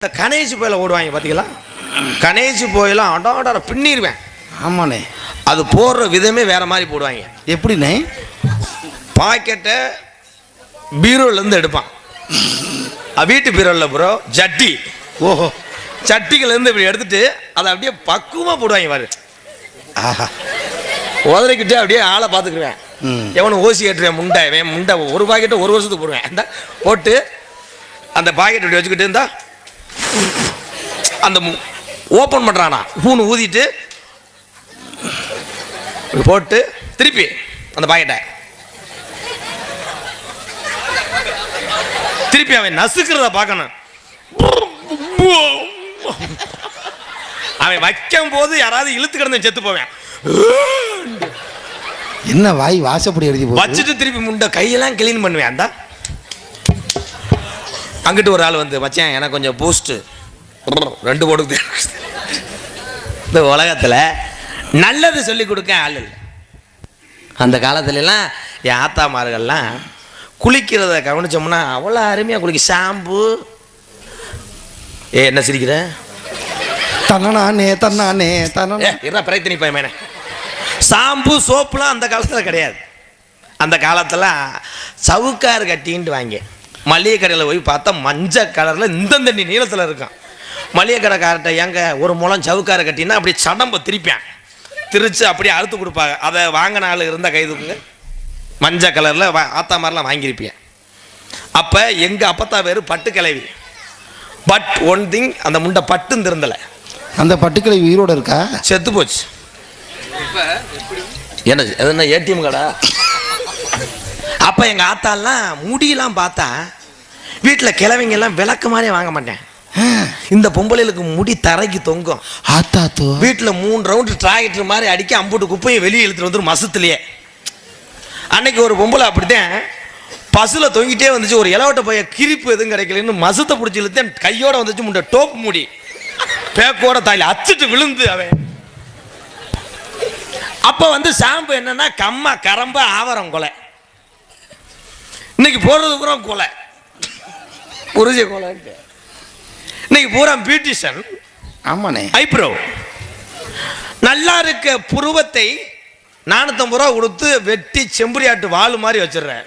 இந்த கணேஷ் போயில ஓடுவாங்க பார்த்தீங்களா? கணேஷ் போயெல்லாம் அடாட பின்னிடுவேன். ஆமாண்ணே. அது போடுற விதமே வேற மாதிரி போடுவாங்க. எப்படிண்ணே? பாக்கெட்டை பீரோலேருந்து எடுப்பான். வீட்டு பீரோவில் ப்ரோ ஜட்டி. ஓஹோ. சட்டிகள்லேருந்து இப்படி எடுத்துட்டு அதை அப்படியே பக்குவமாக போடுவாங்க பாரு. ஆஹா. உதறிக்கிட்டே அப்படியே ஆளை பார்த்துக்குவேன். எவனு ஓசி ஏற்றுவேன் முண்டை முண்டை ஒரு பாக்கெட்டை ஒரு வருஷத்துக்கு போடுவேன். அந்த போட்டு அந்த பாக்கெட் இப்படி வச்சுக்கிட்டு இருந்தா அந்த ஓப்பன் பண்ணுறானா பூன்னு ஊதிட்டு போட்டு திருப்பி அந்த பாக்கெட்டை திருப்பி அவன் நசுக்கிறத பார்க்கணும். அவன் வைக்கும் போது யாராவது இழுத்து கிடந்து செத்து போவேன். என்ன வாய் வாசப்படி எழுதி வச்சுட்டு திருப்பி முண்டை கையெல்லாம் கிளீன் பண்ணுவேன். அந்த அங்கிட்டு ஒரு ஆள் வந்து மச்சான் எனக்கு கொஞ்சம் பூஸ்ட் 2 போடுது. இந்த உலகத்தில் நல்லது சொல்லி கொடுக்க ஆள் இல்லை. அந்த காலத்துலலாம் என் ஆத்தாமார்கள்லாம் குளிக்கிறத கவனிச்சோம்னா அவ்வளோ அருமையாக குளிக்க. ஷாம்பு என்ன சிரிக்கிற? தன்னானே தன்னானே தன்னானே என்ன பிரயத்தனி பயமேனே. ஷாம்பு சோப்புலாம் அந்த காலத்தில் கிடையாது. அந்த காலத்தில் சவுக்கார் கட்டின்ட்டு வாங்க மளிகை கடையில் போய் பார்த்தா மஞ்சள் கலரில் இந்த தண்ணி நீளத்தில் இருக்கும். மளிகை கடைக்கார்ட்ட ஏங்க ஒரு முளம் சவுக்கார கட்டினா அப்படி சடம்பை திருப்பேன் திரிச்சு அப்படியே அறுத்து கொடுப்பாங்க. அதை வாங்கின ஆள் இருந்தால் கைதுக்குங்க. மஞ்சள் கலரில் ஆத்தா மாதிரிலாம் வாங்கியிருப்பேன். அப்போ எங்கள் அப்பத்தா பேர் பட்டு கிளவி. பட் ஒன் திங் அந்த முண்டை பட்டுன்னு திருந்தலை. அந்த பட்டுக்கிளவி உயிரோடு இருக்கா? செத்து போச்சு. என்ன ஏடிஎம் கடா? அப்போ எங்கள் ஆத்தாலாம் முடியெல்லாம் பார்த்தா வீட்டில் கிழவிங்கெல்லாம் விளக்கு மாதிரியே வாங்க மாட்டேன். இந்த பொம்பளைகளுக்கு முடி தரைக்கு தொங்கும். ஆத்தாத்தோ வீட்டில் 3 ரவுண்டு டிராக்டர் மாதிரி அடிக்க அம்புட்டு குப்பையை வெளியே இழுத்துட்டு வந்துடும் மசத்துலேயே. அன்னைக்கு ஒரு பொம்பளை அப்படித்தான் பஸ்ஸில் தொங்கிட்டே வந்துச்சு. ஒரு இலவட்ட பைய கிரிப்பு எதுவும் கிடைக்கலன்னு மசத்தை பிடிச்சி இழுத்தேன். கையோட வந்துச்சு முண்டை டோப் மூடி பேக்கோட தாயில் அச்சுட்டு விழுந்து அவன். அப்போ வந்து ஷாம்பு என்னன்னா கம்மா கரம்ப ஆவரம் கொலை. இன்னைக்கு போடுறது பூரா கொலை புரிஞ்ச கொலை. இன்னைக்கு பூரா பியூட்டிஷன். ஆமாண்ணே. ஐப்ரோ நல்லா இருக்க புருவத்தை 450 ரூபா கொடுத்து வெட்டி செம்புரியாட்டு வாழு மாதிரி வச்சிடுறேன்.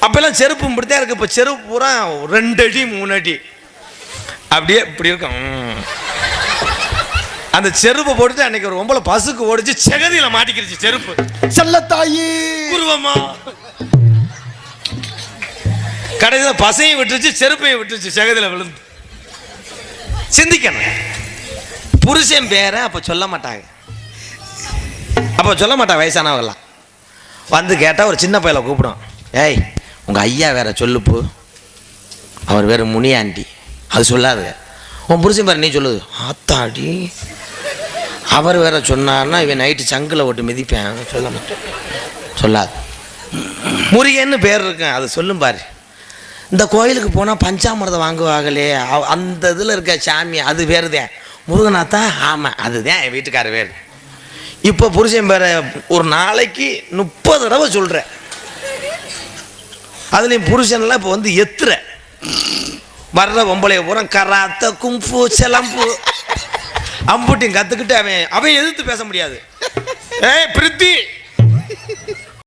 அப்பெல்லாம் செருப்பு இப்படித்தான் இருக்கு. இப்போ செருப்பு பூரா 2 அடி 3 அடி அப்படியே இப்படி இருக்கும். அந்த செருப்பை போட்டுட்டு அன்னைக்கு ஒரு பொம்பளை பசுக்கு ஓடிச்சு செகதியில மாட்டிக்கிடுச்சு செருப்பு. செல்லத்தாயி குருவமா கடைசியில் பசையும் விட்டுருச்சு செருப்பையும் விட்டுருச்சு செகதியில் விழுந்து. சிந்திக்கணும். புருஷன் பேர அப்போ சொல்ல மாட்டாங்க. அப்போ சொல்ல மாட்டாங்க. வயசானவங்கலாம் வந்து கேட்டால் ஒரு சின்ன பையலை கூப்பிடும். ஏய் உங்கள் ஐயா வேற சொல்லுப்பு, அவர் வேறு முனியாண்டி. அது சொல்லாது. உன் புருஷன் பேர் நீ சொல்லுது. ஆத்தாடி அவர் வேற சொன்னார்னா இவன் நைட்டு சங்கில் ஓட்டு மிதிப்பேன். சொல்ல மாட்டேன். சொல்லாது. முருகன்னு பேர் இருக்கேன் அது சொல்லும் பாரு. இந்த கோயிலுக்கு போனால் பஞ்சாமிரதம் வாங்குவாங்களே அந்த இதில் இருக்க சாமி அது வேறுதேன். முருகனாத்தா ஆமாம் அதுதான் என் வீட்டுக்கார வேறு. இப்போ புருஷன் பேரை ஒரு நாளைக்கு 30 தடவை சொல்கிறேன். அதுலேயும் புருஷன்லாம் இப்போ வந்து எத்துற வர்ற பொம்பளைய பூரா கராத்த கும்பு செலம்பு அம்புட்டியும் கற்றுக்கிட்டு அவன் எதிர்த்து பேச முடியாது. ஏய் பிரித்தி